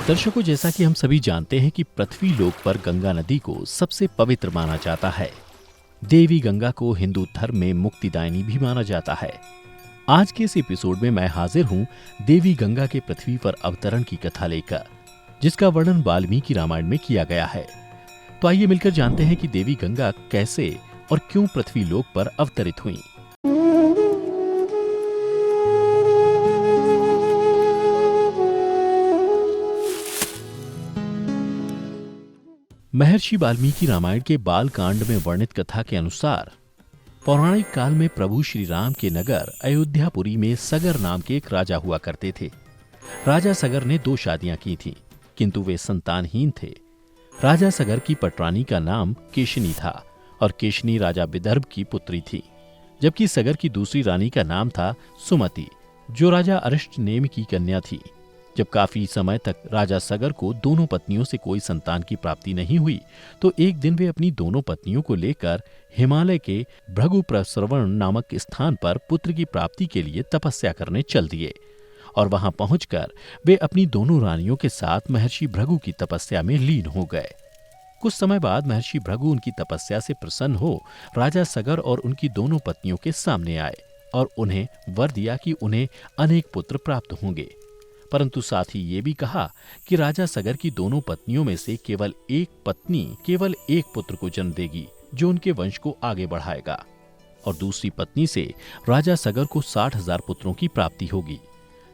दर्शकों, जैसा कि हम सभी जानते हैं कि पृथ्वी लोक पर गंगा नदी को सबसे पवित्र माना जाता है। देवी गंगा को हिंदू धर्म में मुक्तिदायिनी भी माना जाता है। आज के इस एपिसोड में मैं हाजिर हूं देवी गंगा के पृथ्वी पर अवतरण की कथा लेकर, जिसका वर्णन वाल्मीकि रामायण में किया गया है। तो आइए मिलकर जानते हैं कि देवी गंगा कैसे और क्यों पृथ्वी लोक पर अवतरित हुई। महर्षि वाल्मीकि रामायण के बाल कांड में वर्णित कथा के अनुसार पौराणिक काल में प्रभु श्री राम के नगर अयोध्यापुरी में सगर नाम के एक राजा हुआ करते थे। राजा सगर ने 2 शादियां की थीं, किंतु वे संतानहीन थे। राजा सगर की पटरानी का नाम केशनी था और केशनी राजा विदर्भ की पुत्री थी, जबकि सगर की दूसरी रानी का नाम था सुमति, जो राजा अरिष्टनेमि की कन्या थी। जब काफी समय तक राजा सगर को दोनों पत्नियों से कोई संतान की प्राप्ति नहीं हुई, तो एक दिन वे अपनी दोनों पत्नियों को लेकर हिमालय के भृगुप्रसरवण नामक स्थान पर पुत्र की प्राप्ति के लिए तपस्या करने चल दिए और वहां पहुंचकर वे अपनी दोनों रानियों के साथ महर्षि भृगु की तपस्या में लीन हो गए। कुछ समय बाद महर्षि भृगु उनकी तपस्या से प्रसन्न हो राजा सगर और उनकी दोनों पत्नियों के सामने आए और उन्हें वर दिया कि उन्हें अनेक पुत्र प्राप्त होंगे, परंतु साथ ही ये भी कहा कि राजा सगर की दोनों पत्नियों में से केवल एक पत्नी केवल एक पुत्र को जन्म देगी, जो उनके वंश को आगे बढ़ाएगा, और दूसरी पत्नी से राजा सगर को 60,000 पुत्रों की प्राप्ति होगी।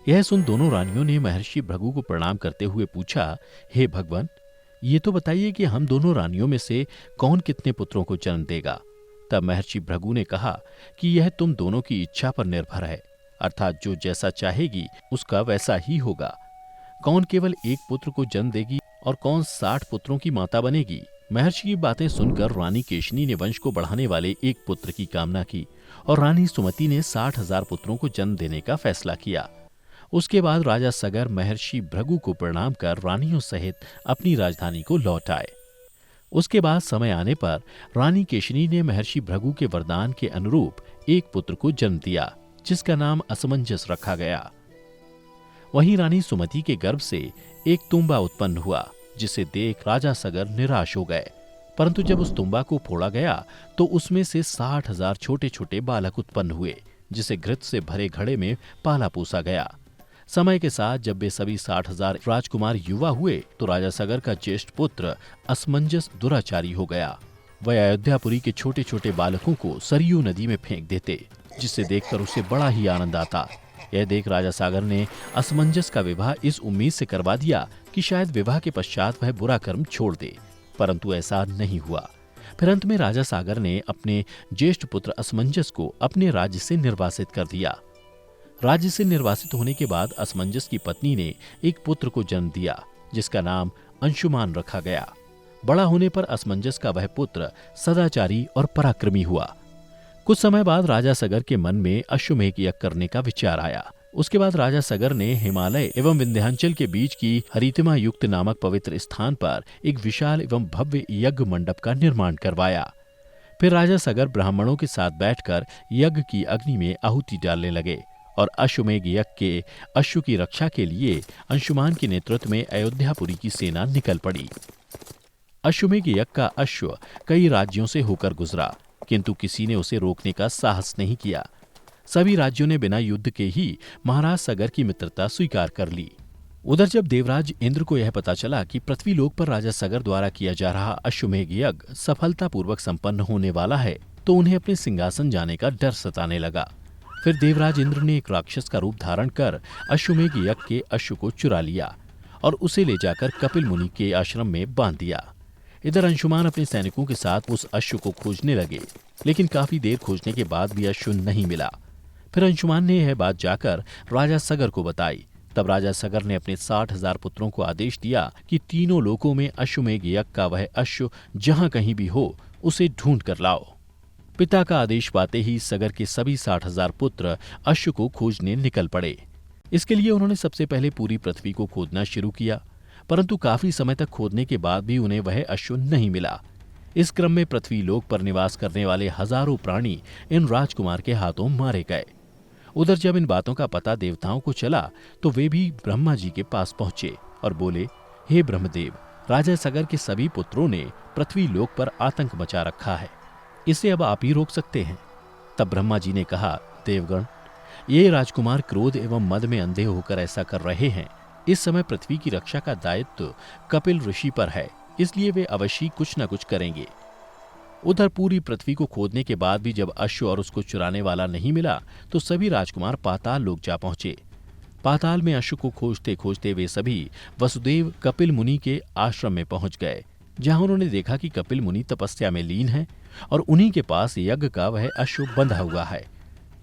यह सुन दोनों रानियों ने महर्षि भृगु को प्रणाम करते हुए पूछा, हे भगवान, ये तो बताइए कि हम दोनों रानियों में से कौन कितने पुत्रों को जन्म देगा। तब महर्षि भृगु ने कहा कि यह तुम दोनों की इच्छा पर निर्भर है, अर्थात जो जैसा चाहेगी उसका वैसा ही होगा। कौन केवल एक पुत्र को जन्म देगी और कौन 60 पुत्रों की माता बनेगी। महर्षि की बातें सुनकर रानी केशनी ने वंश को बढ़ाने वाले एक पुत्र की कामना की और रानी सुमति ने 60,000 पुत्रों को जन्म देने का फैसला किया। उसके बाद राजा सगर महर्षि भृगु को प्रणाम कर रानियों सहित अपनी राजधानी को लौट आए। उसके बाद समय आने पर रानी केशनी ने महर्षि भृगु के वरदान के अनुरूप एक पुत्र को जन्म दिया, जिसका नाम असमंजस रखा गया। वहीं रानी सुमति के गर्भ से एक तुम्बा उत्पन्न हुआ, जिसे देख राजा सगर निराश हो गए, परंतु जब उस तुम्बा को फोड़ा गया तो उसमें से 60,000 छोटे छोटे बालक उत्पन्न हुए, जिसे घृत से भरे घड़े में पाला पोसा गया। समय के साथ जब वे सभी 60,000 राजकुमार युवा हुए तो राजा सगर का ज्येष्ठ पुत्र असमंजस दुराचारी हो गया। वह अयोध्यापुरी के छोटे छोटे बालकों को सरयू नदी में फेंक देते, जिसे देखकर उसे बड़ा ही आनंद आता। यह देख राजा सागर ने असमंजस का विवाह इस उम्मीद से करवा दिया कि शायद विवाह के पश्चात वह बुरा कर्म छोड़ दे, परंतु ऐसा नहीं हुआ। फिर अंत में राजा सागर ने अपने ज्येष्ठ पुत्र असमंजस को अपने राज्य से निर्वासित कर दिया। राज्य से निर्वासित होने के बाद असमंजस की पत्नी ने एक पुत्र को जन्म दिया, जिसका नाम अंशुमान रखा गया। बड़ा होने पर असमंजस का वह पुत्र सदाचारी और पराक्रमी हुआ। कुछ समय बाद राजा सगर के मन में अश्वमेध यज्ञ करने का विचार आया। उसके बाद राजा सगर ने हिमालय एवं विंध्याचल के बीच की हरितिमा युक्त नामक पवित्र स्थान पर एक विशाल एवं भव्य यज्ञ मंडप का निर्माण करवाया। फिर राजा सगर ब्राह्मणों के साथ बैठकर यज्ञ की अग्नि में आहुति डालने लगे और अश्वमेध यज्ञ के अश्व की रक्षा के लिए अंशुमान के नेतृत्व में अयोध्यापुरी की सेना निकल पड़ी। अश्वमेध यज्ञ का अश्व कई राज्यों से होकर गुजरा, किंतु किसी ने उसे रोकने का साहस नहीं किया। सभी राज्यों ने बिना युद्ध के ही महाराज सगर की मित्रता स्वीकार कर ली। उधर जब देवराज इंद्र को यह पता चला कि पृथ्वी लोक पर राजा सगर द्वारा किया जा रहा अश्वमेध यज्ञ सफलतापूर्वक संपन्न होने वाला है, तो उन्हें अपने सिंहासन जाने का डर सताने लगा। फिर देवराज इंद्र ने एक राक्षस का रूप धारण कर अश्वमेध यज्ञ के अश्व को चुरा लिया और उसे ले जाकर कपिल मुनि के आश्रम में बांध दिया। इधर अंशुमान अपने सैनिकों के साथ उस अश्व को खोजने लगे, लेकिन काफी देर खोजने के बाद भी अश्व नहीं मिला। फिर अंशुमान ने यह बात जाकर राजा सगर को बताई। तब राजा सगर ने अपने 60,000 पुत्रों को आदेश दिया कि तीनों लोकों में अश्वमेध यज्ञ का वह अश्व जहां कहीं भी हो उसे ढूंढ कर लाओ। पिता का आदेश पाते ही सगर के सभी 60,000 पुत्र अश्व को खोजने निकल पड़े। इसके लिए उन्होंने सबसे पहले पूरी पृथ्वी को खोदना शुरू किया, परंतु काफी समय तक खोदने के बाद भी उन्हें वह अश्व नहीं मिला। इस क्रम में पृथ्वी लोक पर निवास करने वाले हजारों प्राणी इन राजकुमार के हाथों मारे गए। उधर जब इन बातों का पता देवताओं को चला तो वे भी ब्रह्मा जी के पास पहुंचे और बोले हे ब्रह्मदेव, राजा सगर के सभी पुत्रों ने पृथ्वी लोक पर आतंक मचा रखा है, इसे अब आप ही रोक सकते हैं। तब ब्रह्मा जी ने कहा, देवगण, ये राजकुमार क्रोध एवं मद में अंधे होकर ऐसा कर रहे हैं। इस समय पृथ्वी की रक्षा का दायित्व कपिल ऋषि पर है, इसलिए वे अवश्य कुछ न कुछ करेंगे। उधर पूरी पृथ्वी को खोदने के बाद भी जब अश्व और उसको चुराने वाला नहीं मिला तो सभी राजकुमार पाताल लोक जा पहुंचे। पाताल में अश्व को खोजते खोजते वे सभी वसुदेव कपिल मुनि के आश्रम में पहुंच गए, जहां उन्होंने देखा कि कपिल मुनि तपस्या में लीन है और उन्हीं के पास यज्ञ का वह अश्व बंधा हुआ है।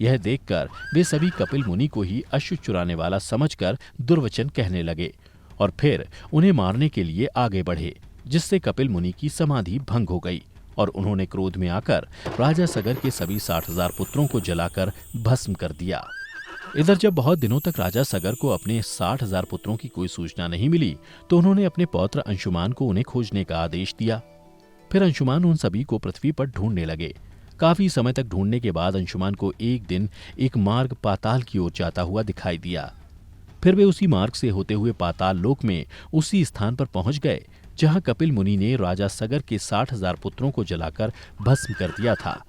यह देखकर वे सभी कपिल मुनि को ही अश्व चुराने वाला समझकर दुर्वचन कहने लगे और फिर उन्हें मारने के लिए आगे बढ़े, जिससे कपिल मुनि की समाधि भंग हो गई और उन्होंने क्रोध में आकर राजा सगर के सभी 60,000 पुत्रों को जलाकर भस्म कर दिया। इधर जब बहुत दिनों तक राजा सगर को अपने 60,000 पुत्रों की कोई सूचना नहीं मिली तो उन्होंने अपने पौत्र अंशुमान को उन्हें खोजने का आदेश दिया। फिर अंशुमान उन सभी को पृथ्वी पर ढूंढने लगे। काफी समय तक ढूंढने के बाद अंशुमान को एक दिन एक मार्ग पाताल की ओर जाता हुआ दिखाई दिया। फिर वे उसी मार्ग से होते हुए पाताल लोक में उसी स्थान पर पहुंच गए जहां कपिल मुनि ने राजा सगर के 60,000 पुत्रों को जलाकर भस्म कर दिया था।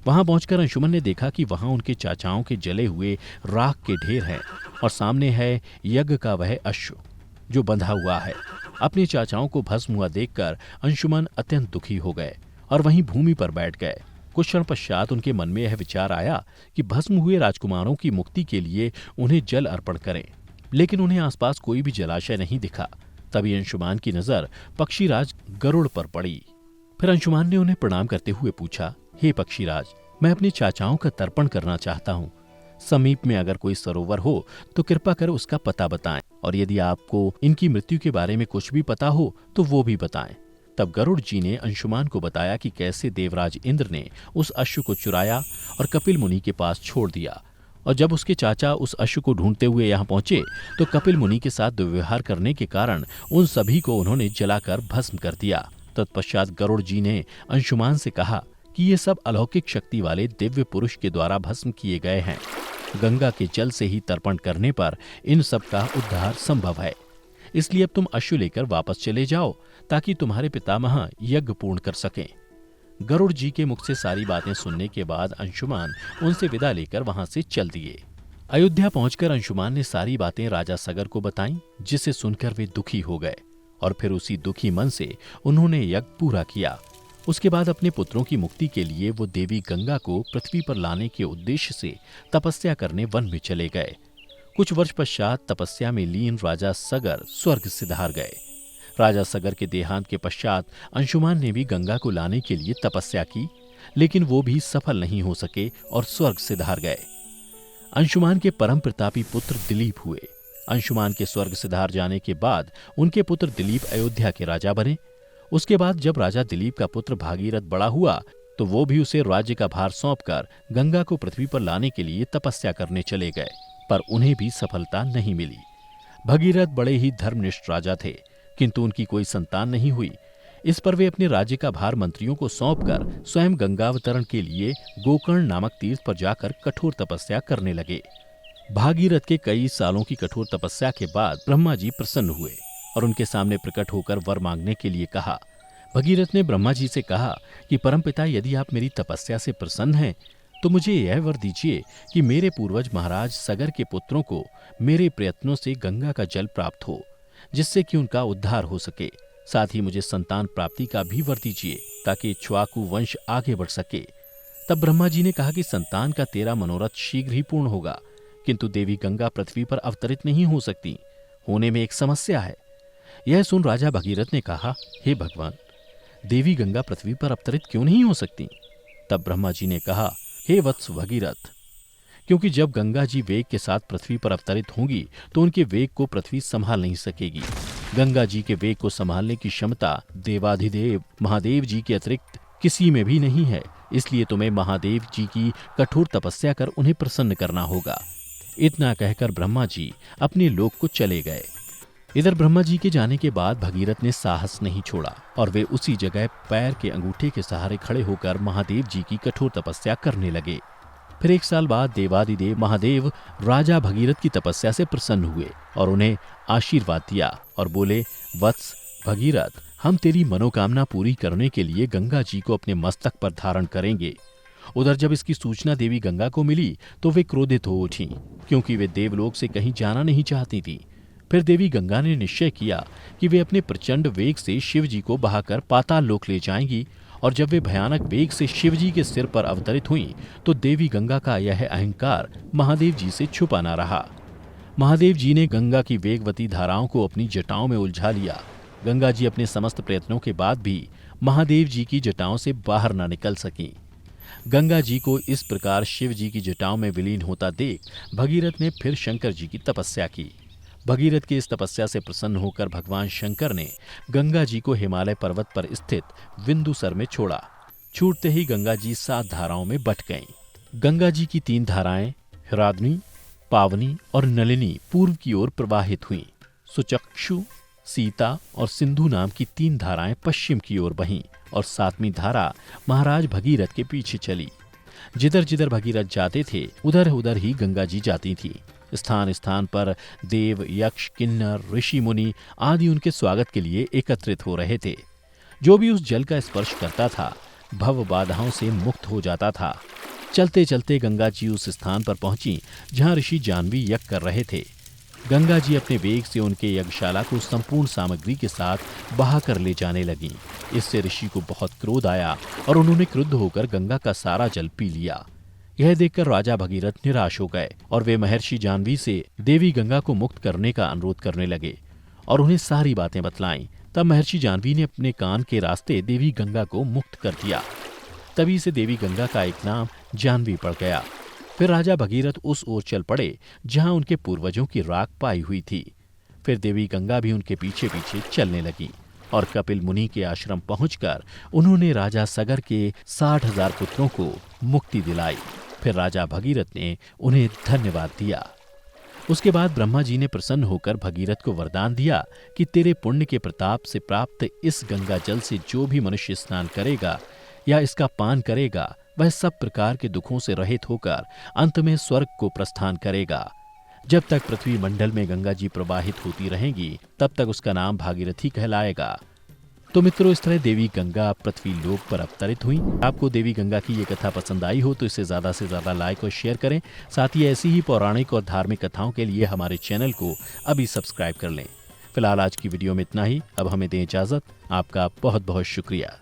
वहां पहुंचकर अंशुमन ने देखा कि वहां उनके चाचाओं के जले हुए राख के ढेर हैं और सामने है यज्ञ का वह अश्व जो बंधा हुआ है। अपने चाचाओं को भस्म हुआ देखकर अंशुमन अत्यंत दुखी हो गए और वहीं भूमि पर बैठ गए। कुछ क्षण पश्चात उनके मन में यह विचार आया कि भस्म हुए राजकुमारों की मुक्ति के लिए उन्हें जल अर्पण करें, लेकिन उन्हें आसपास कोई भी जलाशय नहीं दिखा। तभी अंशुमान की नजर पक्षीराज गरुड़ पर पड़ी। फिर अंशुमान ने उन्हें प्रणाम करते हुए पूछा, हे पक्षीराज, मैं अपने चाचाओं का तर्पण करना चाहता हूँ। समीप में अगर कोई सरोवर हो तो कृपा कर उसका पता बताएं, और यदि आपको इनकी मृत्यु के बारे में कुछ भी पता हो तो वो भी बताएं। तब गरुड़ जी ने अंशुमान को बताया कि कैसे देवराज इंद्र ने उस अश्व को चुराया और कपिल मुनि के पास छोड़ दिया, और जब उसके चाचा उस अश्व को ढूंढते हुए यहाँ पहुंचे तो कपिल मुनि के साथ दुर्व्यवहार करने के कारण उन सभी को उन्होंने जलाकर भस्म कर दिया। तत्पश्चात गरुड़ जी ने अंशुमान से कहा कि ये सब अलौकिक शक्ति वाले दिव्य पुरुष के द्वारा भस्म किए गए हैं। गंगा के जल से ही तर्पण करने पर इन सब का उद्धार संभव है, इसलिए अब तुम अश्व लेकर वापस चले जाओ ताकि तुम्हारे पितामह यज्ञ पूर्ण कर सकें। गरुड़ जी के मुख से सारी बातें सुनने के बाद अंशुमान उनसे विदा लेकर वहां से चल दिए। अयोध्या पहुंचकर अंशुमान ने सारी बातें राजा सगर को बताईं, जिसे सुनकर वे दुखी हो गए और फिर उसी दुखी मन से उन्होंने यज्ञ पूरा किया। उसके बाद अपने पुत्रों की मुक्ति के लिए वो देवी गंगा को पृथ्वी पर लाने के उद्देश्य से तपस्या करने वन में चले गए। कुछ वर्ष पश्चात तपस्या में लीन राजा सगर स्वर्ग सिधार गए। राजा सगर के देहांत के पश्चात अंशुमान ने भी गंगा को लाने के लिए तपस्या की, लेकिन वो भी सफल नहीं हो सके और स्वर्ग सिधार गए। अंशुमान के परम प्रतापी पुत्र दिलीप हुए। अंशुमान के स्वर्ग सिधार जाने के बाद उनके पुत्र दिलीप अयोध्या के राजा बने। उसके बाद जब राजा दिलीप का पुत्र भागीरथ बड़ा हुआ तो वो भी उसे राज्य का भार सौंपकर गंगा को पृथ्वी पर लाने के लिए तपस्या करने चले गए, पर उन्हें भी सफलता नहीं मिली। भगीरथ बड़े ही धर्मनिष्ठ राजा थे, किंतु उनकी कोई संतान नहीं हुई। इस पर वे अपने राज्य का भार मंत्रियों को सौंपकर स्वयं गंगावतरण के लिए गोकर्ण नामक तीर्थ पर जाकर कठोर तपस्या करने लगे। भागीरथ के कई सालों की कठोर तपस्या के बाद ब्रह्मा जी प्रसन्न हुए और उनके सामने प्रकट होकर वर मांगने के लिए कहा। भगीरथ ने ब्रह्मा जी से कहा कि परमपिता, यदि आप मेरी तपस्या से प्रसन्न हैं तो मुझे यह वर दीजिए कि मेरे पूर्वज महाराज सगर के पुत्रों को मेरे प्रयत्नों से गंगा का जल प्राप्त हो, जिससे कि उनका उद्धार हो सके। साथ ही मुझे संतान प्राप्ति का भी वर दीजिए ताकि इक्ष्वाकु वंश आगे बढ़ सके। तब ब्रह्मा जी ने कहा कि संतान का तेरा मनोरथ शीघ्र ही पूर्ण होगा, किंतु देवी गंगा पृथ्वी पर अवतरित नहीं हो सकती, होने में एक समस्या है। यह सुन राजा भगीरथ ने कहा, हे भगवान, देवी गंगा पृथ्वी पर अवतरित क्यों नहीं हो सकती? तब ब्रह्मा जी ने कहा, हे वत्स भगीरथ, क्योंकि जब गंगा जी वेग के साथ पृथ्वी पर अवतरित होंगी तो उनके वेग को पृथ्वी संभाल नहीं सकेगी। गंगा जी के वेग को संभालने की क्षमता देवाधिदेव महादेव जी के अतिरिक्त किसी में भी नहीं है, इसलिए तुम्हें महादेव जी की कठोर तपस्या कर उन्हें प्रसन्न करना होगा। इतना कहकर ब्रह्मा जी अपने लोक को चले गए। इधर ब्रह्मा जी के जाने के बाद भगीरथ ने साहस नहीं छोड़ा और वे उसी जगह पैर के अंगूठे के सहारे खड़े होकर महादेव जी की कठोर तपस्या करने लगे। फिर 1 साल बाद देवादिदेव महादेव राजा भगीरथ की तपस्या से प्रसन्न हुए और उन्हें आशीर्वाद दिया और बोले, वत्स भगीरथ, हम तेरी मनोकामना पूरी करने के लिए गंगा जी को अपने मस्तक पर धारण करेंगे। उधर जब इसकी सूचना देवी गंगा को मिली तो वे क्रोधित हो उठी, क्योंकि वे देवलोक से कहीं जाना नहीं चाहती थी। फिर देवी गंगा ने निश्चय किया कि वे अपने प्रचंड वेग से शिव जी को बहाकर पाताल लोक ले जाएंगी, और जब वे भयानक वेग से शिव जी के सिर पर अवतरित हुईं, तो देवी गंगा का यह अहंकार महादेव जी से छुपा न रहा। महादेव जी ने गंगा की वेगवती धाराओं को अपनी जटाओं में उलझा लिया। गंगा जी अपने समस्त प्रयत्नों के बाद भी महादेव जी की जटाओं से बाहर न निकल सकीं। गंगा जी को इस प्रकार शिव जी की जटाओं में विलीन होता देख भगीरथ ने फिर शंकर जी की तपस्या की। भगीरथ की इस तपस्या से प्रसन्न होकर भगवान शंकर ने गंगा जी को हिमालय पर्वत पर स्थित विंदुसर में छोड़ा। छूटते ही गंगा जी 7 धाराओं में बट गईं। गंगा जी की 3 धाराएं हिराद्नी, पावनी और नलिनी पूर्व की ओर प्रवाहित हुईं। सुचक्षु, सीता और सिंधु नाम की 3 धाराएं पश्चिम की ओर बहीं और 7वीं धारा महाराज भगीरथ के पीछे चली। जिधर जिधर भगीरथ जाते थे उधर उधर ही गंगा जी जाती थी। स्थान स्थान पर देव, यक्ष, किन्नर, ऋषि, मुनि आदि उनके स्वागत के लिए एकत्रित हो रहे थे। जो भी उस जल का स्पर्श करता था भव बाधाओं से मुक्त हो जाता था। चलते चलते गंगा जी उस स्थान पर पहुंची जहां ऋषि जाह्नवी यज्ञ कर रहे थे। गंगा जी अपने वेग से उनके यज्ञशाला को संपूर्ण सामग्री के साथ बहाकर ले जाने लगीं। इससे ऋषि को बहुत क्रोध आया और उन्होंने क्रुद्ध होकर गंगा का सारा जल पी लिया। यह देखकर राजा भगीरथ निराश हो गए और वे महर्षि जाह्नवी से देवी गंगा को मुक्त करने का अनुरोध करने लगे और उन्हें सारी बातें बतलाईं। तब महर्षि जाह्नवी ने अपने कान के रास्ते देवी गंगा को मुक्त कर दिया। तभी से देवी गंगा का एक नाम जाह्नवी पड़ गया। फिर राजा भगीरथ उस ओर चल पड़े जहां उनके पूर्वजों की राख पाई हुई थी। फिर देवी गंगा भी उनके पीछे पीछे चलने लगी और कपिल मुनि के आश्रम पहुंचकर उन्होंने राजा सगर के 60,000 पुत्रों को मुक्ति दिलाई। फिर राजा भगीरथ ने उन्हें धन्यवाद दिया। उसके बाद ब्रह्मा जी ने प्रसन्न होकर भगीरथ को वरदान दिया कि तेरे पुण्य के प्रताप से प्राप्त इस गंगा जल से जो भी मनुष्य स्नान करेगा या इसका पान करेगा वह सब प्रकार के दुखों से रहित होकर अंत में स्वर्ग को प्रस्थान करेगा। जब तक पृथ्वी मंडल में गंगा जी प्रवाहित होती रहेंगी तब तक उसका नाम भागीरथी कहलाएगा। तो मित्रों, इस तरह देवी गंगा पृथ्वी लोक पर अवतरित हुई। आपको देवी गंगा की ये कथा पसंद आई हो तो इसे ज्यादा से ज्यादा लाइक और शेयर करें। साथ ही ऐसी ही पौराणिक और धार्मिक कथाओं के लिए हमारे चैनल को अभी सब्सक्राइब कर लें। फिलहाल आज की वीडियो में इतना ही। अब हमें दें इजाजत। आपका बहुत बहुत शुक्रिया।